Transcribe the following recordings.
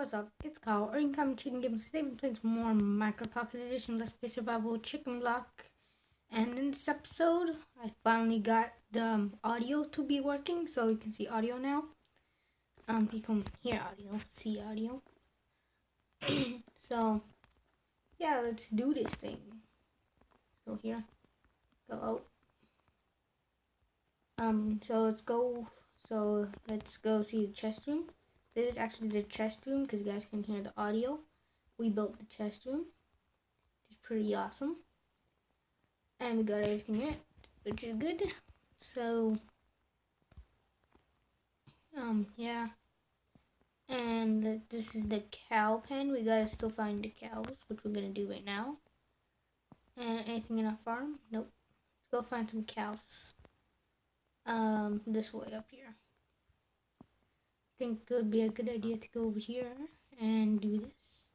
what's up? It's Kyle, or you can call me Chicken Games. Today we're playing some more Minecraft Pocket Edition Let's Play Survival Chicken Block. And in this episode, I finally got the audio to be working, so you can see audio now. You can hear audio, see audio. So, yeah, let's do this thing. So here, go out. Let's go see the chest room. This is actually the chest room because you guys can hear the audio. We built the chest room. It's pretty awesome. And we got everything in it, which is good. So, yeah. And this is the cow pen. We gotta still find the cows, which we're gonna do right now. And anything in our farm? Nope. Let's go find some cows. This way up here. I think it would be a good idea to go over here and do this.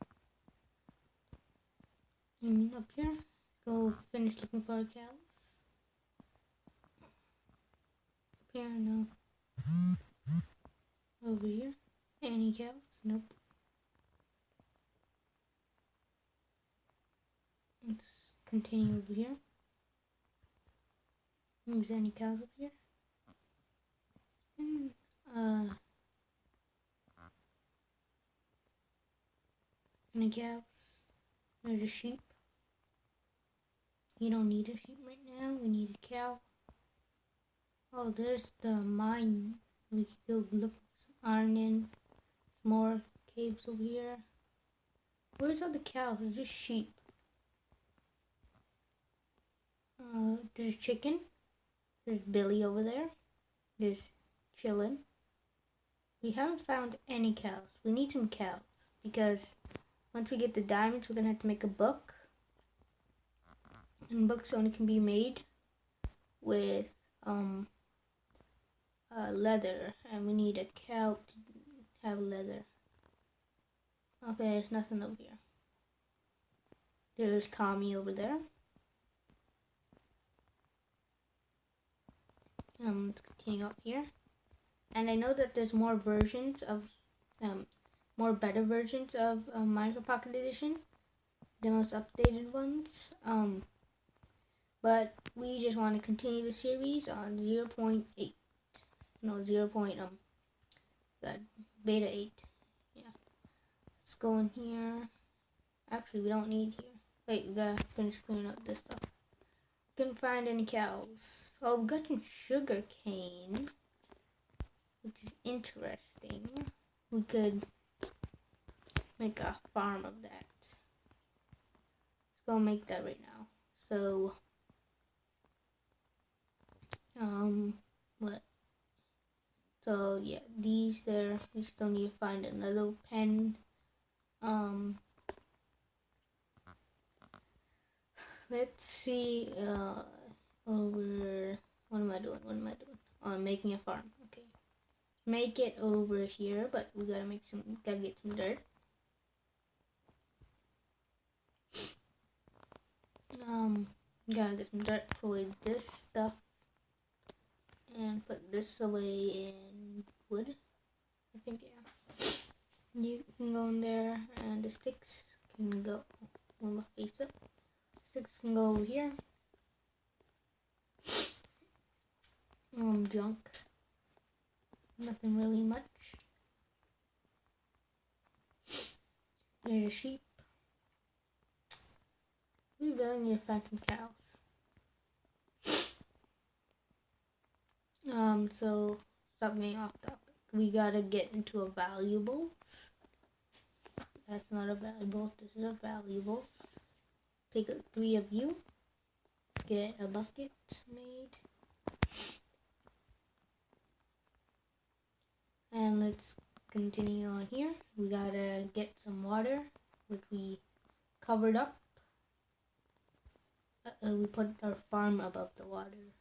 And up here, go finish looking for our cows. Up here, no. Over here, any cows? Nope. Let's continue over here. Is there any cows up here? Any cows? There's a sheep. You don't need a sheep right now. We need a cow. Oh, there's the mine. We could go look for some iron in. Some more caves over here. Where's all the cows? There's just sheep. There's a chicken. There's Billy over there. There's chillin'. We haven't found any cows. We need some cows because once we get the diamonds, we're gonna have to make a book. And books only can be made with leather, and we need a cow to have leather. Okay, there's nothing over here. There's Tommy over there. Let's continue up here. And I know that there's more versions of, more better versions of Minecraft Pocket Edition, the most updated ones. But we just want to continue the series on 0.8. No, 0. Beta 8. Yeah. Let's go in here. Actually, we don't need here. Wait, we gotta finish cleaning up this stuff. Couldn't find any cows. Oh, we got some sugar cane, which is interesting. We could make a farm of that. Let's go make that right now. So, what? So yeah, these there. We still need to find another pen. Let's see. Over. What am I doing? Oh, I'm making a farm. Okay. Make it over here, but we gotta get some dirt. Gotta get some dirt for this stuff. And put this away in wood. I think, yeah. You can go in there, and the sticks can go. Move my face up. Sticks can go over here. Junk. Nothing really much. There's a sheep. We really need to find some cows. So stop getting off topic. We gotta get into a valuables. That's not a valuables. This is a valuables. Take 3 of you. Get a bucket made. And let's continue on here. We gotta get some water, which we covered up. We put our farm above the water.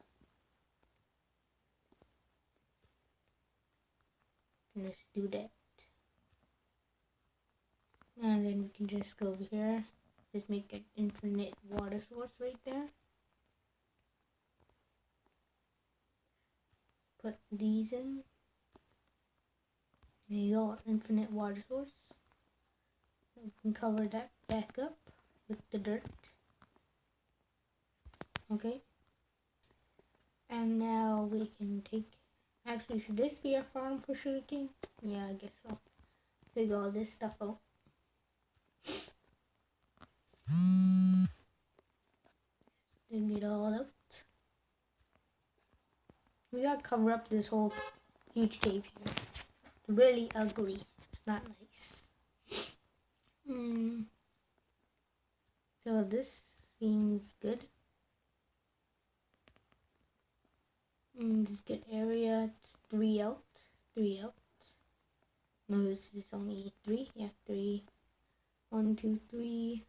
Let's do that. And then we can just go over here. Just make an infinite water source right there. Put these in. There you go, infinite water source. We can cover that back up with the dirt. Okay. And now we can take, actually, should this be a farm for sugarcane? Yeah, I guess so. Take all this stuff out. Dig it all out. We gotta cover up this whole huge cave here. Really ugly. It's not nice. So this seems good. This is good area. It's 3 out. 3 out. No, this is only 3. Yeah, 3. 1, 2, 3.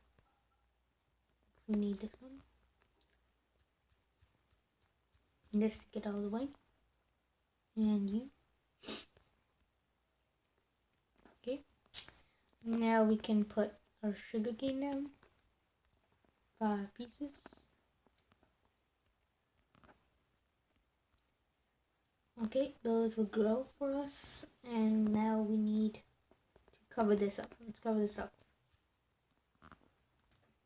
We need this one. This get out of the way. And you. Okay. Now we can put our sugarcane down. 5 pieces. Okay, those will grow for us. And now we need to cover this up. Let's cover this up.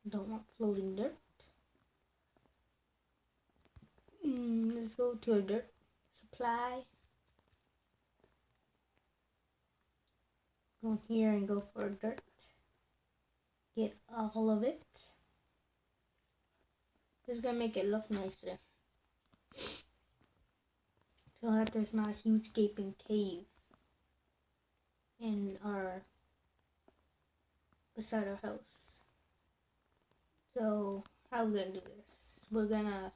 Don't want floating dirt. Let's go to our dirt supply. Go here and go for dirt. Get all of it. This is gonna make it look nicer. So that there's not a huge gaping cave in our beside our house. So how are we gonna do this? We're gonna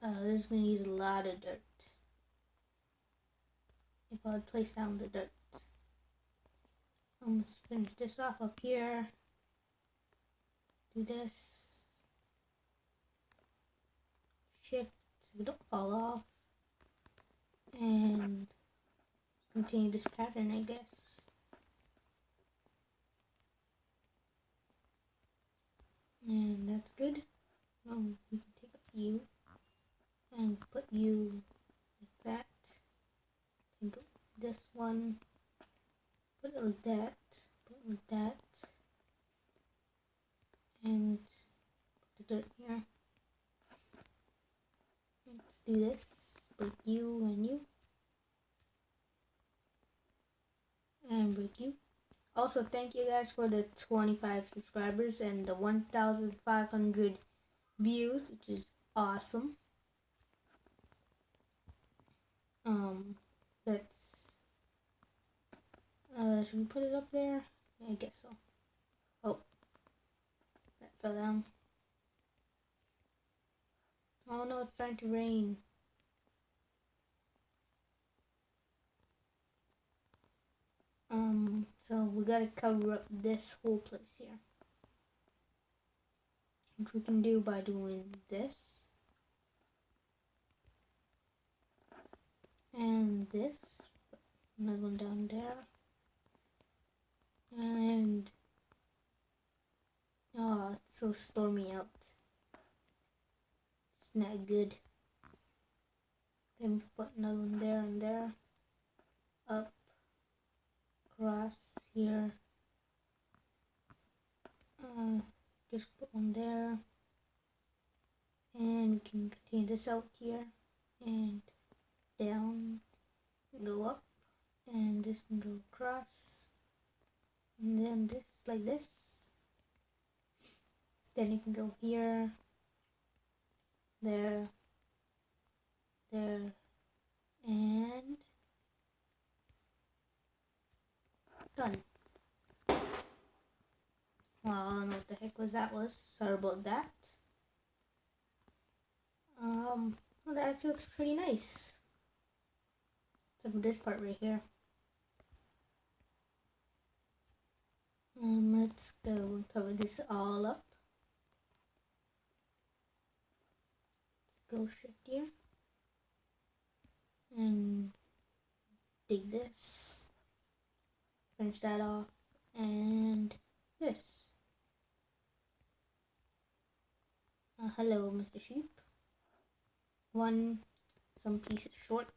this is gonna use a lot of dirt. If I would place down the dirt. Let's finish this off up here. Do this. Shift so we don't fall off. And continue this pattern, I guess. And that's good. Now we can take you and put you like that. Take this one, put it like that, put it like that, and put the dirt here. Let's do this. Break you and you. And break you. Also, thank you guys for the 25 subscribers and the 1,500 views, which is awesome. Let's should we put it up there? I guess so. Oh, that fell down. Oh no, it's starting to rain. So we gotta cover up this whole place here. Which we can do by doing this. And this. Another one down there. And oh, it's so stormy out. It's not good. Then we can put another one there and there. Up. Across here. Just put one there. And we can continue this out here. And down. Go up. And this can go across. And then this, like this. Then you can go here, there, there, and done. Well, I don't know what the heck that was. Sorry about that. Well, that actually looks pretty nice. Except for this part right here. Let's go and cover this all up. Let's go shift here. And dig this. Finish that off. And this. Hello, Mr. Sheep. Some pieces short.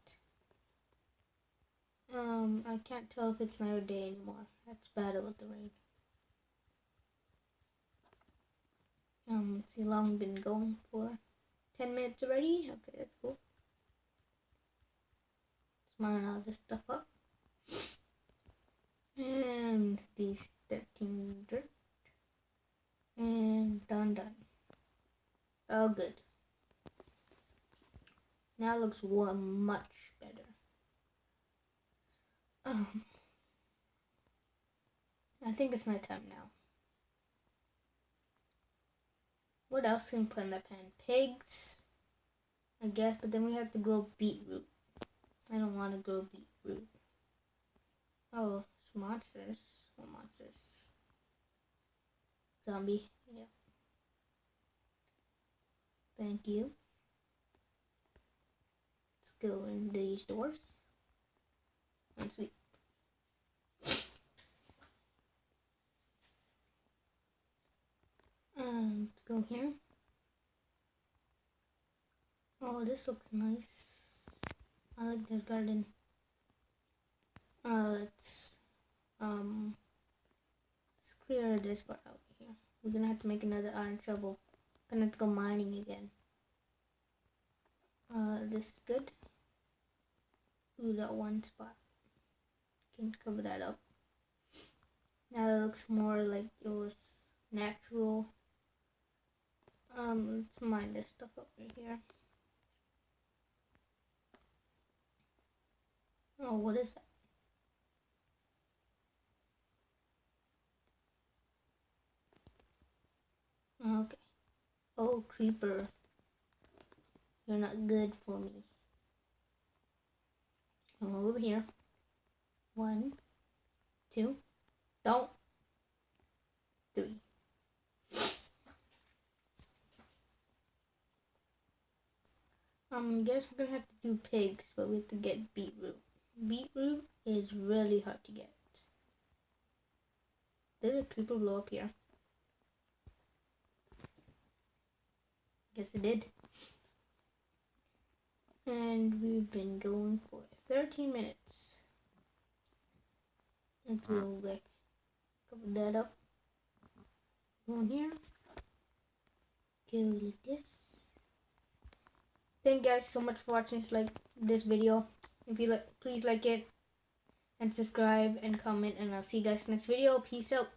I can't tell if it's night or day anymore. That's bad about the rain. Let's see how long we've been going for. 10 minutes already? Okay, that's cool. Let's mine all this stuff up. And these 13 dirt. And done. Oh, good. Now it looks much better. I think it's nighttime now. What else can we put in the pan? Pigs, I guess, but then we have to grow beetroot. I don't want to grow beetroot. Oh, it's monsters. What monsters? Zombie. Yeah. Thank you. Let's go in these doors and sleep. Let's go here. Oh, this looks nice. I like this garden. Let's clear this part out here. We're gonna have to make another iron shovel. Gonna have to go mining again. This is good. Ooh, that one spot. Can cover that up. Now it looks more like it was natural. Let's mine this stuff up right here. Oh, what is that? Okay. Oh, creeper. You're not good for me. Come over here. 1, 2. Don't. 3. Guess we're gonna have to do pigs, but we have to get beetroot. Beetroot is really hard to get. Did a creeper blow up here? Guess it did. And we've been going for 13 minutes. Let's go back. Cover that up. Go in here. Go like this. Thank you guys so much for watching this video. If you like, please like it and subscribe and comment, and I'll see you guys next video. Peace out.